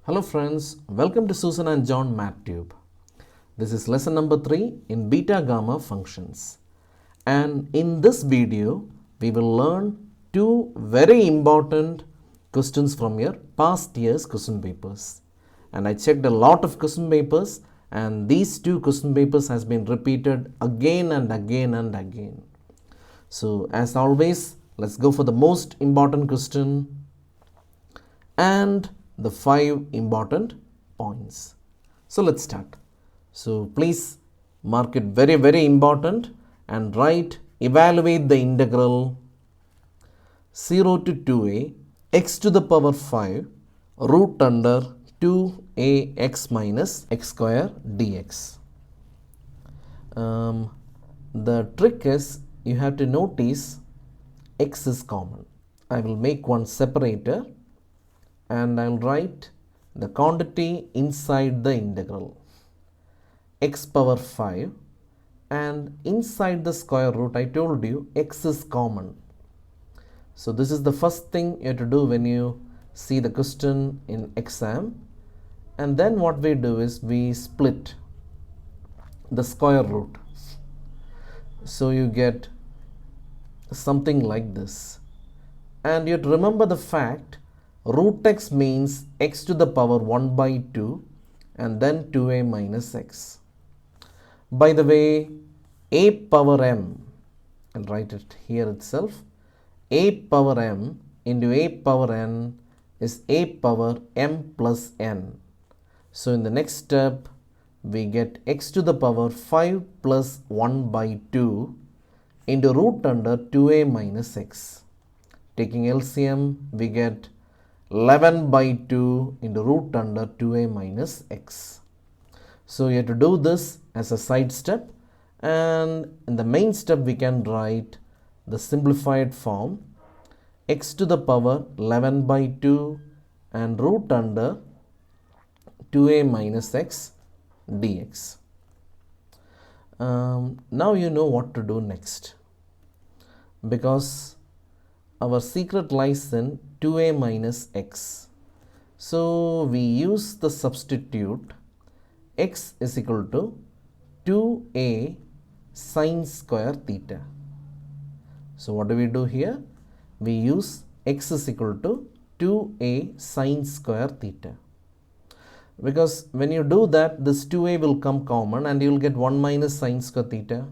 Hello friends, welcome to Susan and John MathTube. This is lesson number 3 in beta gamma functions. And in this video, we will learn two very important questions from your past year's question papers. And I checked a lot of question papers, and these two question papers has been repeated again and again and again. So as always, let's go for the most important question and the 5 important points. So let's start. So please mark it very important and write evaluate the integral 0 to 2a x to the power 5 root under 2ax minus x square dx. The trick is you have to notice x is common. I will make one separator and I will write the quantity inside the integral x power 5, and inside the square root I told you x is common. So this is the first thing you have to do when you see the question in exam, and then what we do is we split the square root. So you get something like this, and you have to remember the fact root x means x to the power 1 by 2 and then 2a minus x. By the way, a power m, I'll write it here itself, a power m into a power n is a power m plus n. So in the next step, we get x to the power 5 plus 1 by 2 into root under 2a minus x. Taking LCM, we get 11 by 2 into root under 2a minus x. So you have to do this as a side step, and in the main step we can write the simplified form x to the power 11 by 2 and root under 2a minus x dx. Now you know what to do next, because our secret lies in 2a minus x. So we use the substitute x is equal to 2a sine square theta. So what do we do here? We use x is equal to 2a sine square theta. Because when you do that, this 2a will come common and you will get 1 minus sine square theta.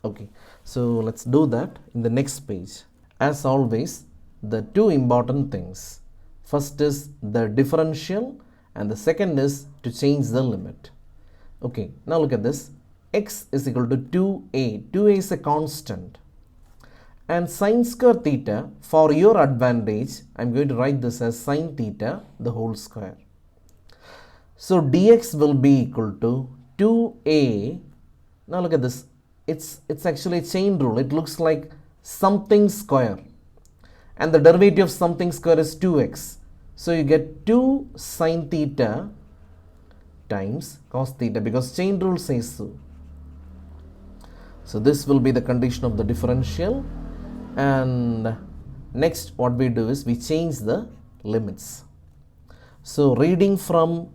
Okay, so let's do that in the next page. As always, the two important things. First is the differential and the second is to change the limit. Okay, now look at this. X is equal to 2a. 2a is a constant. And sine square theta, for your advantage, I am going to write this as sine theta the whole square. So dx will be equal to 2a. Now look at this. It's actually a chain rule. It looks like something square, and the derivative of something square is 2x. So you get 2 sine theta times cos theta, because chain rule says so. So this will be the condition of the differential, and next what we do is we change the limits. So reading from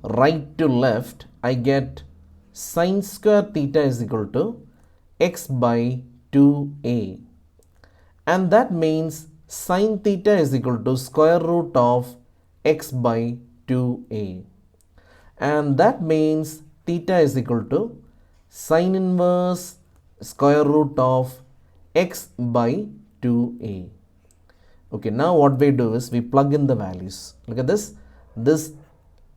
right to left, I get sine square theta is equal to x by 2a, and that means sine theta is equal to square root of x by 2a, and that means theta is equal to sine inverse square root of x by 2a. Okay, now what we do is we plug in the values. Look at this. This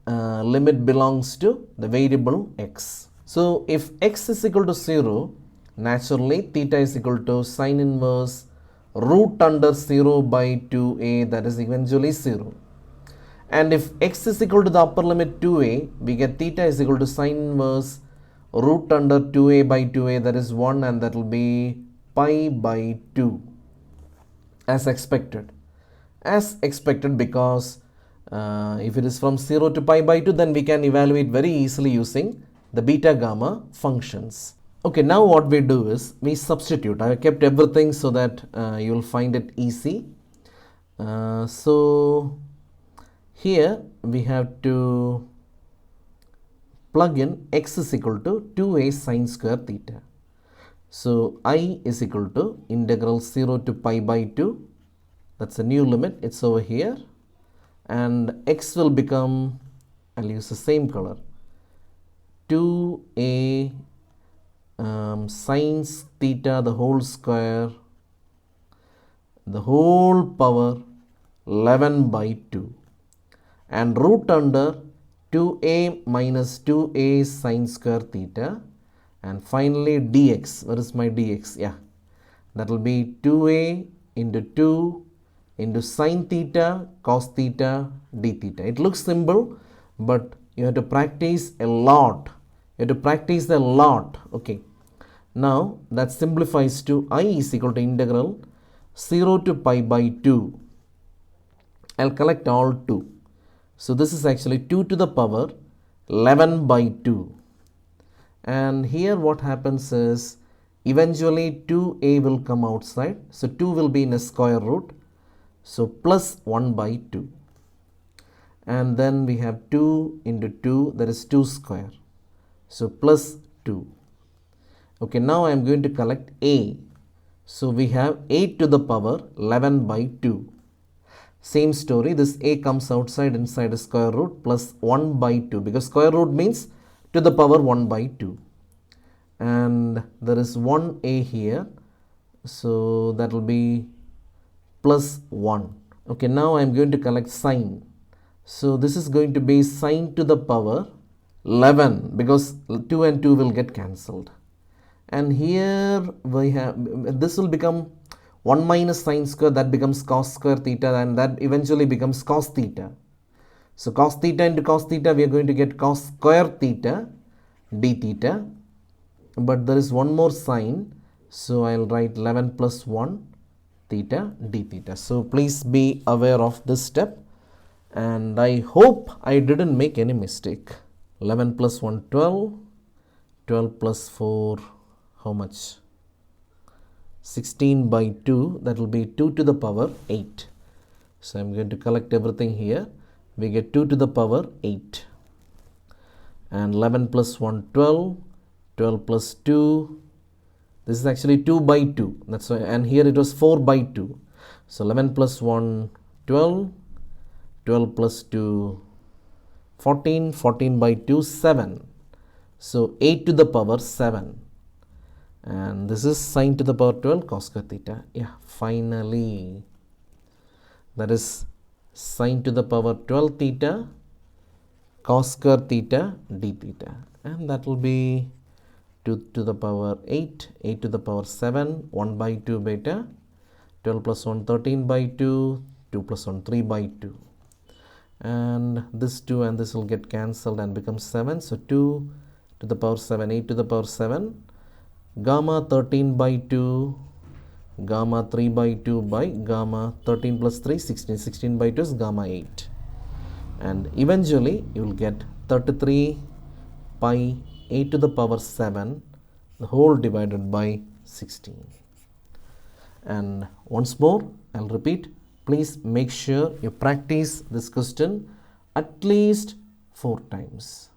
limit belongs to the variable x. So if x is equal to 0, naturally theta is equal to sine inverse root under 0 by 2a, that is eventually 0. And if x is equal to the upper limit 2a, we get theta is equal to sine inverse root under 2a by 2a, that is 1, and that will be pi by 2 as expected. As expected, because if it is from 0 to pi by 2, then we can evaluate very easily using the beta gamma functions. Okay, now what we do is we substitute. I have kept everything so that you will find it easy. So Here we have to plug in x is equal to 2a sine square theta. So I is equal to integral 0 to pi by 2. That's a new limit. It's over here. And x will become, I'll use the same color, 2a sine theta the whole square, the whole power 11 by 2, and root under 2a minus 2a sine square theta, and finally dx. Where is my dx? Yeah, that will be 2a into 2 into sine theta cos theta d theta. It looks simple, but you have to practice a lot. Okay. Now that simplifies to I is equal to integral 0 to pi by 2. I'll collect all 2. So this is actually 2 to the power 11 by 2. And here what happens is eventually 2a will come outside. So 2 will be in a square root. So plus 1 by 2. And then we have 2 into 2, that is 2 square. So plus 2. Okay, now I am going to collect a. So we have 8 to the power 11 by 2. Same story, this a comes outside inside a square root plus 1 by 2, because square root means to the power 1 by 2. And there is 1a here. So that will be plus 1. Okay, now I am going to collect sine. So this is going to be sine to the power 11, because 2 and 2 will get cancelled. And here we have, this will become 1 minus sine square, that becomes cos square theta, and that eventually becomes cos theta. So cos theta into cos theta, we are going to get cos square theta d theta. But there is one more sign, so I'll write 11 plus 1 theta d theta. So please be aware of this step, and I hope I didn't make any mistake. 11 plus 1, 12. 12 plus 4, how much? 16 by 2, that will be 2 to the power 8. So I'm going to collect everything here. We get 2 to the power 8. And 11 plus 1, 12. 12 plus 2. This is actually 2 by 2. That's why, and here it was 4 by 2. So 11 plus 1, 12. 12 plus 2, 14. 14 by 2, 7. So 8 to the power 7. And this is sine to the power 12 cos square theta. Yeah, finally. That is sine to the power 12 theta cos square theta d theta. And that will be 2 to the power 8, 8 to the power 7, 1 by 2 beta, 12 plus 1, 13 by 2, 2 plus 1, 3 by 2. And this 2 and this will get cancelled and become 7. So 2 to the power 7, 8 to the power 7, gamma 13 by 2, gamma 3 by 2 by gamma 13 plus 3, 16. 16 by 2 is gamma 8. And eventually you will get 33 pi 8 to the power 7, the whole divided by 16. And once more, I'll repeat, please make sure you practice this question at least 4 times.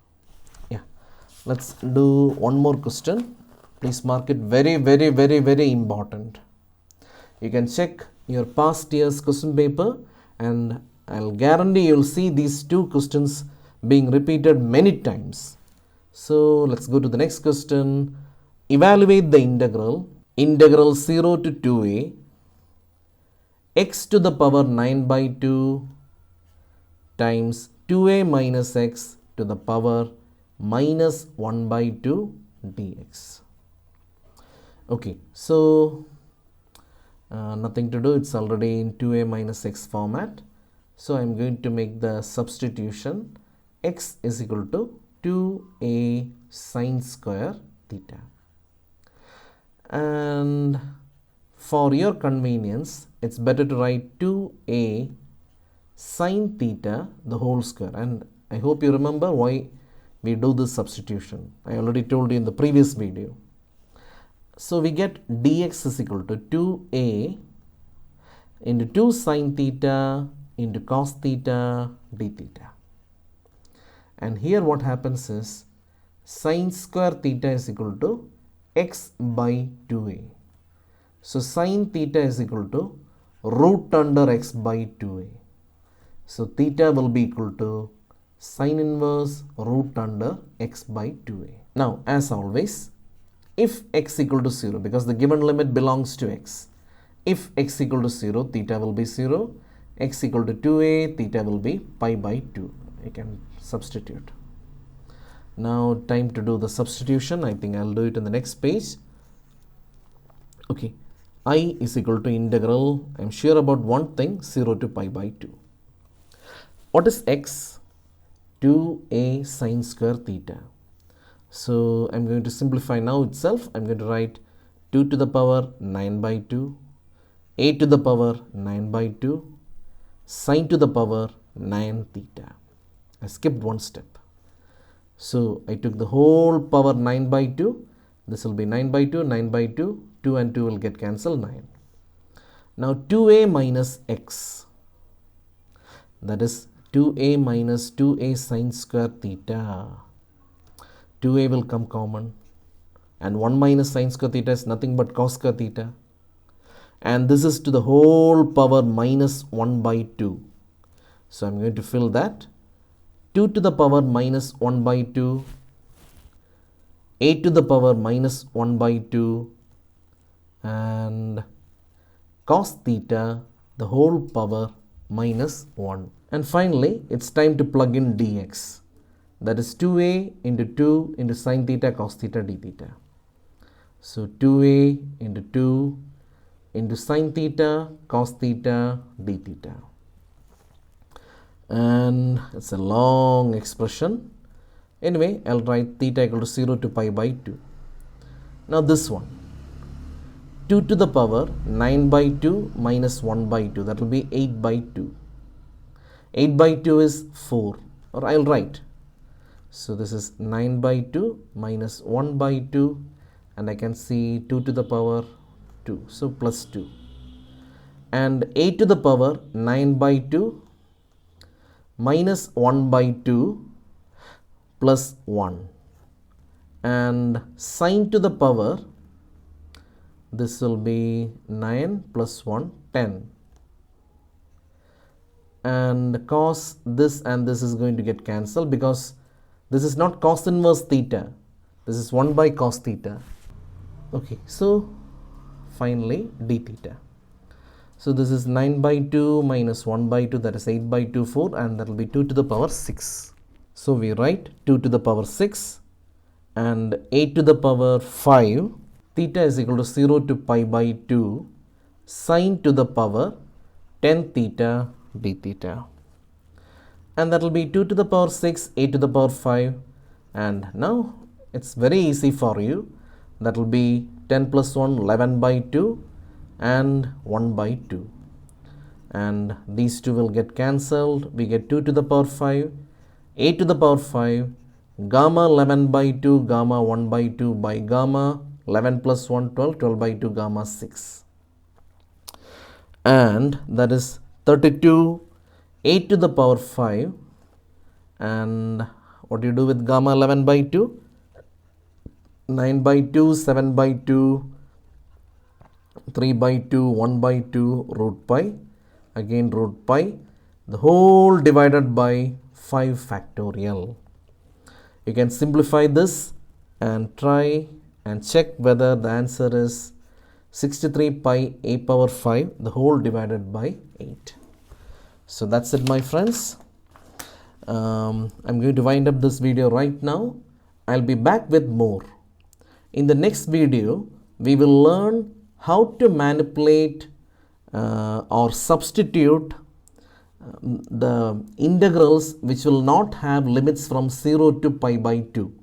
Yeah, let's do one more question. Please mark it very, very, very, very important. You can check your past year's question paper, and I'll guarantee you'll see these 2 questions being repeated many times. So let's go to the next question. Evaluate the integral 0 to 2a x to the power 9 by 2 times 2a minus x to the power minus 1 by 2 dx. Okay, so nothing to do, it's already in 2a minus x format. So I'm going to make the substitution. X is equal to 2a sine square theta. And for your convenience, it's better to write 2a sine theta the whole square. And I hope you remember why we do this substitution. I already told you in the previous video. So we get dx is equal to 2a into 2 sine theta into cos theta d theta. And here what happens is sin square theta is equal to x by 2a. So sin theta is equal to root under x by 2a. So theta will be equal to sin inverse root under x by 2a. Now as always, if x equal to 0, because the given limit belongs to x, if x equal to 0, theta will be 0. X equal to 2a, theta will be pi by 2. You can substitute. Now time to do the substitution. I think I'll do it in the next page. Okay, I is equal to integral, I'm sure about one thing, 0 to pi by 2. What is x? 2a sin square theta. So I'm going to simplify now itself. I'm going to write 2 to the power 9 by 2, a to the power 9 by 2, sin to the power 9 theta. I skipped one step. So I took the whole power 9 by 2. This will be 9 by 2, 9 by 2. 2 and 2 will get cancelled, 9. Now 2a minus x. That is 2a minus 2a sin square theta. 2a will come common. And 1 minus sin square theta is nothing but cos square theta. And this is to the whole power minus 1 by 2. So I'm going to fill that. 2 to the power minus 1 by 2. A to the power minus 1 by 2. And cos theta, the whole power minus 1. And finally, it's time to plug in dx. That is 2a into 2 into sin theta cos theta d theta. So 2a into 2 into sin theta cos theta d theta. And it's a long expression. Anyway, I'll write theta equal to 0 to pi by 2. Now this one. 2 to the power 9 by 2 minus 1 by 2. That will be 8 by 2. 8 by 2 is 4. Or I'll write. So this is 9 by 2 minus 1 by 2. And I can see 2 to the power 2. So plus 2. And 8 to the power 9 by 2 minus 1 by 2 plus 1. And sin to the power, this will be 9 plus 1, 10. And cos this and this is going to get cancelled because this is not cos inverse theta. This is 1 by cos theta. Okay, so finally d theta. So this is 9 by 2 minus 1 by 2, that is 8 by 2, 4, and that will be 2 to the power 6. So we write 2 to the power 6 and 8 to the power 5. Theta is equal to 0 to pi by 2 sin to the power 10 theta d theta. And that will be 2 to the power 6, 8 to the power 5. And now it's very easy for you. That will be 10 plus 1, 11 by 2 and 1 by 2. And these two will get cancelled. We get 2 to the power 5, 8 to the power 5, gamma 11 by 2, gamma 1 by 2 by gamma 11 plus 1, 12, 12 by 2, gamma 6. And that is 32, 8 to the power 5. And what do you do with gamma 11 by 2? 9 by 2, 7 by 2, 3 by 2, 1 by 2, root pi. Again root pi. The whole divided by 5 factorial. You can simplify this and try and check whether the answer is 63 pi a power 5, the whole divided by 8. So that's it, my friends. I'm going to wind up this video right now. I'll be back with more. In the next video, we will learn how to manipulate or substitute the integrals which will not have limits from 0 to pi by 2.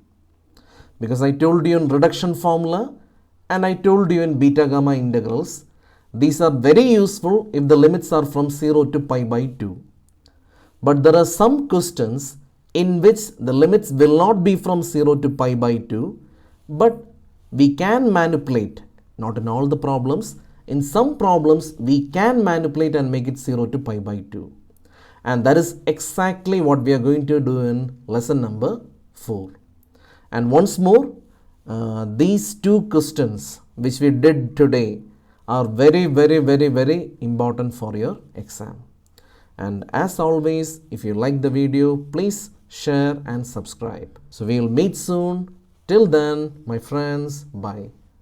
Because I told you in reduction formula and I told you in beta gamma integrals, these are very useful if the limits are from 0 to pi by 2. But there are some questions in which the limits will not be from 0 to pi by 2, but we can manipulate, not in all the problems, in some problems we can manipulate and make it 0 to pi by 2. And that is exactly what we are going to do in lesson number 4. And once more, these 2 questions which we did today are very important for your exam. And as always, if you like the video, please share and subscribe. So we will meet soon. Till then, my friends, bye.